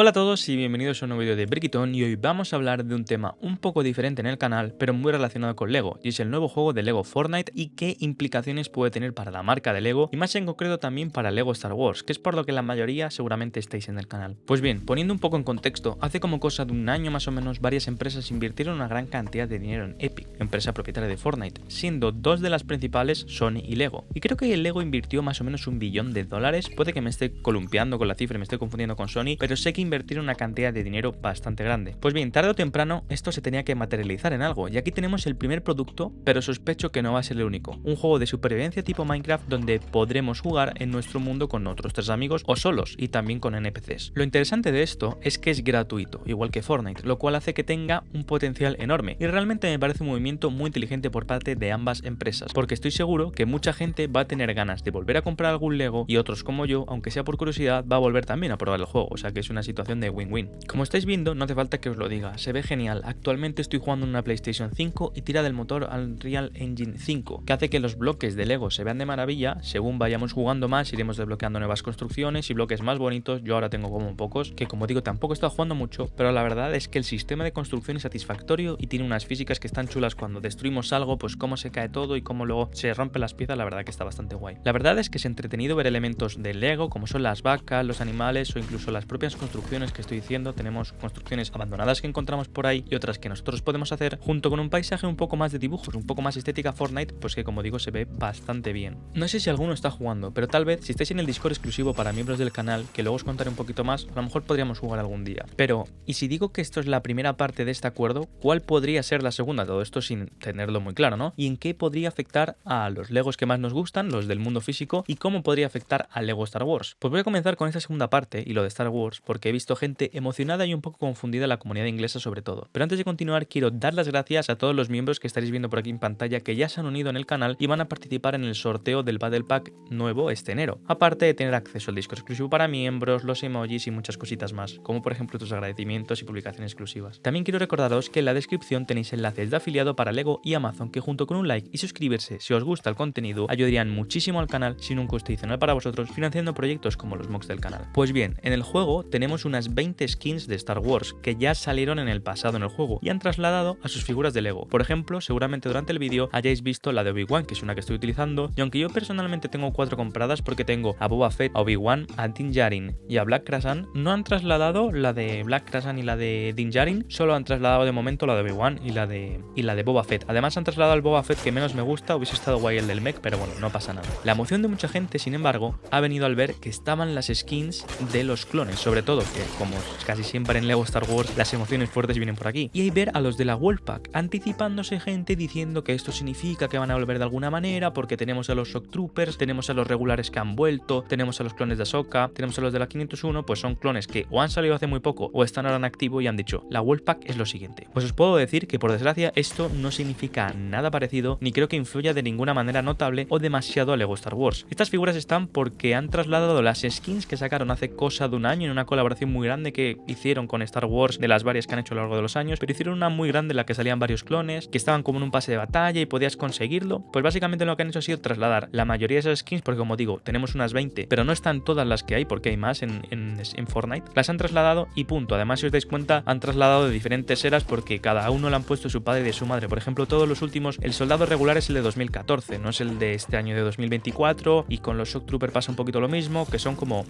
Hola a todos y bienvenidos a un nuevo vídeo de Brickitón, y hoy vamos a hablar de un tema un poco diferente en el canal, pero muy relacionado con LEGO, y es el nuevo juego de LEGO Fortnite y qué implicaciones puede tener para la marca de LEGO y más en concreto también para LEGO Star Wars, que es por lo que la mayoría seguramente estáis en el canal. Pues bien, poniendo un poco en contexto, hace como cosa de un año más o menos varias empresas invirtieron una gran cantidad de dinero en Epic, empresa propietaria de Fortnite, siendo dos de las principales Sony y LEGO. Y creo que LEGO invirtió más o menos $1 billón, puede que me esté columpiando con la cifra y me esté confundiendo con Sony, pero sé que invertir una cantidad de dinero bastante grande. Pues bien, tarde o temprano esto se tenía que materializar en algo, y aquí tenemos el primer producto, pero sospecho que no va a ser el único. Un juego de supervivencia tipo Minecraft donde podremos jugar en nuestro mundo con otros 3 amigos o solos, y también con NPCs. Lo interesante de esto es que es gratuito, igual que Fortnite, lo cual hace que tenga un potencial enorme, y realmente me parece un movimiento muy inteligente por parte de ambas empresas, porque estoy seguro que mucha gente va a tener ganas de volver a comprar algún LEGO, y otros como yo, aunque sea por curiosidad, va a volver también a probar el juego, o sea que es una situación de win-win. Como estáis viendo, no hace falta que os lo diga, se ve genial. Actualmente estoy jugando en una PlayStation 5 y tira del motor Unreal Engine 5, que hace que los bloques de LEGO se vean de maravilla. Según vayamos jugando más, iremos desbloqueando nuevas construcciones y bloques más bonitos. Yo ahora tengo como pocos, que como digo tampoco he estado jugando mucho, pero la verdad es que el sistema de construcción es satisfactorio y tiene unas físicas que están chulas. Cuando destruimos algo, pues cómo se cae todo y cómo luego se rompen las piezas, la verdad que está bastante guay. La verdad es que es entretenido ver elementos de LEGO, como son las vacas, los animales o incluso las propias construcciones que estoy diciendo. Tenemos construcciones abandonadas que encontramos por ahí y otras que nosotros podemos hacer, junto con un paisaje un poco más de dibujos, un poco más estética Fortnite, pues que como digo se ve bastante bien. No sé si alguno está jugando, pero tal vez si estáis en el Discord exclusivo para miembros del canal, que luego os contaré un poquito más, a lo mejor podríamos jugar algún día. Pero, ¿y si digo que esto es la primera parte de este acuerdo? ¿Cuál podría ser la segunda? Todo esto sin tenerlo muy claro, ¿no? ¿Y en qué podría afectar a los LEGOs que más nos gustan, los del mundo físico, y cómo podría afectar a LEGO Star Wars? Pues voy a comenzar con esta segunda parte y lo de Star Wars, porque he visto gente emocionada y un poco confundida en la comunidad inglesa sobre todo. Pero antes de continuar, quiero dar las gracias a todos los miembros que estaréis viendo por aquí en pantalla, que ya se han unido en el canal y van a participar en el sorteo del Battle Pack nuevo este enero, aparte de tener acceso al Discord exclusivo para miembros, los emojis y muchas cositas más, como por ejemplo tus agradecimientos y publicaciones exclusivas. También quiero recordaros que en la descripción tenéis enlaces de afiliado para LEGO y Amazon, que junto con un like y suscribirse si os gusta el contenido ayudarían muchísimo al canal sin un coste adicional para vosotros, financiando proyectos como los mocks del canal. Pues bien, en el juego tenemos unas 20 skins de Star Wars que ya salieron en el pasado en el juego y han trasladado a sus figuras de LEGO. Por ejemplo, seguramente durante el vídeo hayáis visto la de Obi-Wan, que es una que estoy utilizando, y aunque yo personalmente tengo 4 compradas porque tengo a Boba Fett, a Obi-Wan, a Din Djarin y a Black Krrsantan, no han trasladado la de Black Krrsantan y la de Din Djarin, solo han trasladado de momento la de Obi-Wan y la de Boba Fett. Además han trasladado al Boba Fett que menos me gusta, hubiese estado guay el del mech, pero bueno, no pasa nada. La emoción de mucha gente, sin embargo, ha venido al ver que estaban las skins de los clones, sobre todo que como casi siempre en LEGO Star Wars las emociones fuertes vienen por aquí. Y hay ver a los de la Wolfpack anticipándose, gente diciendo que esto significa que van a volver de alguna manera, porque tenemos a los Shock Troopers, tenemos a los regulares que han vuelto, tenemos a los clones de Ahsoka, tenemos a los de la 501, pues son clones que o han salido hace muy poco o están ahora en activo y han dicho, la Wolfpack es lo siguiente. Pues os puedo decir que por desgracia esto no significa nada parecido, ni creo que influya de ninguna manera notable o demasiado a LEGO Star Wars. Estas figuras están porque han trasladado las skins que sacaron hace cosa de un año en una colaboración muy grande que hicieron con Star Wars, de las varias que han hecho a lo largo de los años, pero hicieron una muy grande en la que salían varios clones, que estaban como en un pase de batalla y podías conseguirlo. Pues básicamente lo que han hecho ha sido trasladar la mayoría de esas skins, porque como digo, tenemos unas 20, pero no están todas las que hay, porque hay más en Fortnite. Las han trasladado y punto. Además, si os dais cuenta, han trasladado de diferentes eras porque cada uno le han puesto su padre y de su madre. Por ejemplo, todos los últimos, el soldado regular es el de 2014, no es el de este año de 2024, y con los Shock Trooper pasa un poquito lo mismo, que son como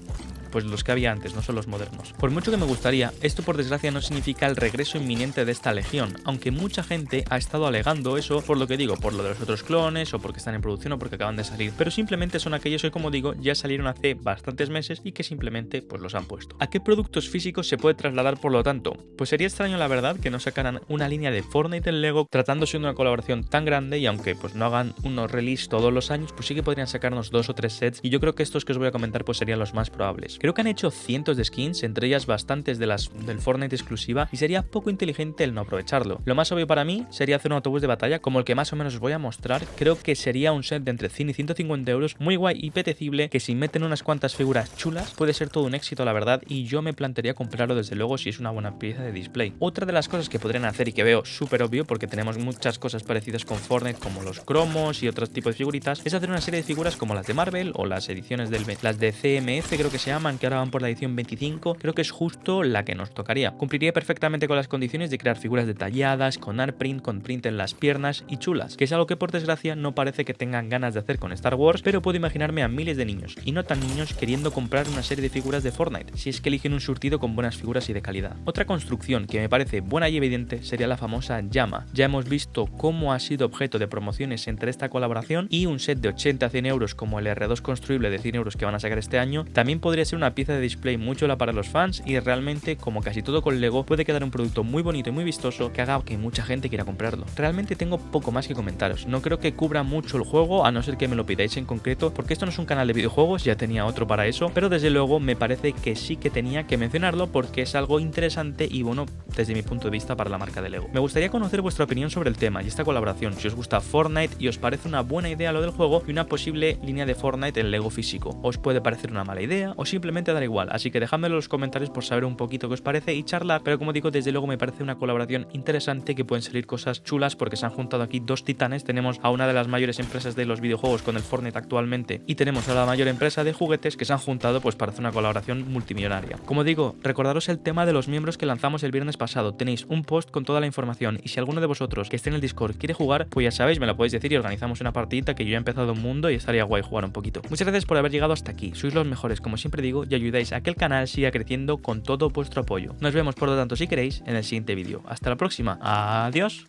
pues los que había antes, no son los modernos. Por mucho que me gustaría, esto por desgracia no significa el regreso inminente de esta legión, aunque mucha gente ha estado alegando eso por lo que digo, por lo de los otros clones o porque están en producción o porque acaban de salir, pero simplemente son aquellos que, como digo, ya salieron hace bastantes meses y que simplemente pues los han puesto. ¿A qué productos físicos se puede trasladar por lo tanto? Pues sería extraño la verdad que no sacaran una línea de Fortnite en LEGO tratándose de una colaboración tan grande, y aunque pues no hagan unos release todos los años, pues sí que podrían sacarnos 2 o 3 sets, y yo creo que estos que os voy a comentar pues serían los más probables. Creo que han hecho cientos de skins, entre ellas bastantes de las del Fortnite exclusiva, y sería poco inteligente el no aprovecharlo. Lo más obvio para mí sería hacer un autobús de batalla como el que más o menos os voy a mostrar. Creo que sería un set de entre 100 y 150 euros, muy guay y apetecible, que si meten unas cuantas figuras chulas puede ser todo un éxito la verdad, y yo me plantearía comprarlo desde luego si es una buena pieza de display. Otra de las cosas que podrían hacer y que veo súper obvio, porque tenemos muchas cosas parecidas con Fortnite como los cromos y otros tipos de figuritas, es hacer una serie de figuras como las de Marvel o las ediciones las de CMF creo que se llaman, que ahora van por la edición 25, creo que es justo la que nos tocaría. Cumpliría perfectamente con las condiciones de crear figuras detalladas, con artprint, con print en las piernas y chulas, que es algo que por desgracia no parece que tengan ganas de hacer con Star Wars, pero puedo imaginarme a miles de niños, y no tan niños, queriendo comprar una serie de figuras de Fortnite, si es que eligen un surtido con buenas figuras y de calidad. Otra construcción que me parece buena y evidente sería la famosa llama. Ya hemos visto cómo ha sido objeto de promociones entre esta colaboración y un set de 80 a 100 euros como el R2 construible de 100 euros que van a sacar este año, también podría ser una pieza de display muy chula para los fans y realmente, como casi todo con Lego, puede quedar un producto muy bonito y muy vistoso que haga que mucha gente quiera comprarlo. Realmente tengo poco más que comentaros, no creo que cubra mucho el juego a no ser que me lo pidáis en concreto, porque esto no es un canal de videojuegos, ya tenía otro para eso, pero desde luego me parece que sí que tenía que mencionarlo porque es algo interesante y bueno, desde mi punto de vista para la marca de Lego. Me gustaría conocer vuestra opinión sobre el tema y esta colaboración, si os gusta Fortnite y os parece una buena idea lo del juego y una posible línea de Fortnite en Lego físico. Os puede parecer una mala idea o simplemente dar igual, así que dejadmelo en los comentarios por saber un poquito qué os parece y charlar, pero como digo, desde luego me parece una colaboración interesante que pueden salir cosas chulas porque se han juntado aquí dos titanes. Tenemos a una de las mayores empresas de los videojuegos con el Fortnite actualmente y tenemos a la mayor empresa de juguetes que se han juntado pues para hacer una colaboración multimillonaria. Como digo, recordaros el tema de los miembros que lanzamos el viernes pasado. Tenéis un post con toda la información y si alguno de vosotros que esté en el Discord quiere jugar, pues ya sabéis, me lo podéis decir y organizamos una partidita que yo ya he empezado un mundo y estaría guay jugar un poquito. Muchas gracias por haber llegado hasta aquí, sois los mejores como siempre digo y ayudáis a que el canal siga creciendo con todo vuestro apoyo. Nos vemos por lo tanto si queréis en el siguiente vídeo. Hasta la próxima, adiós.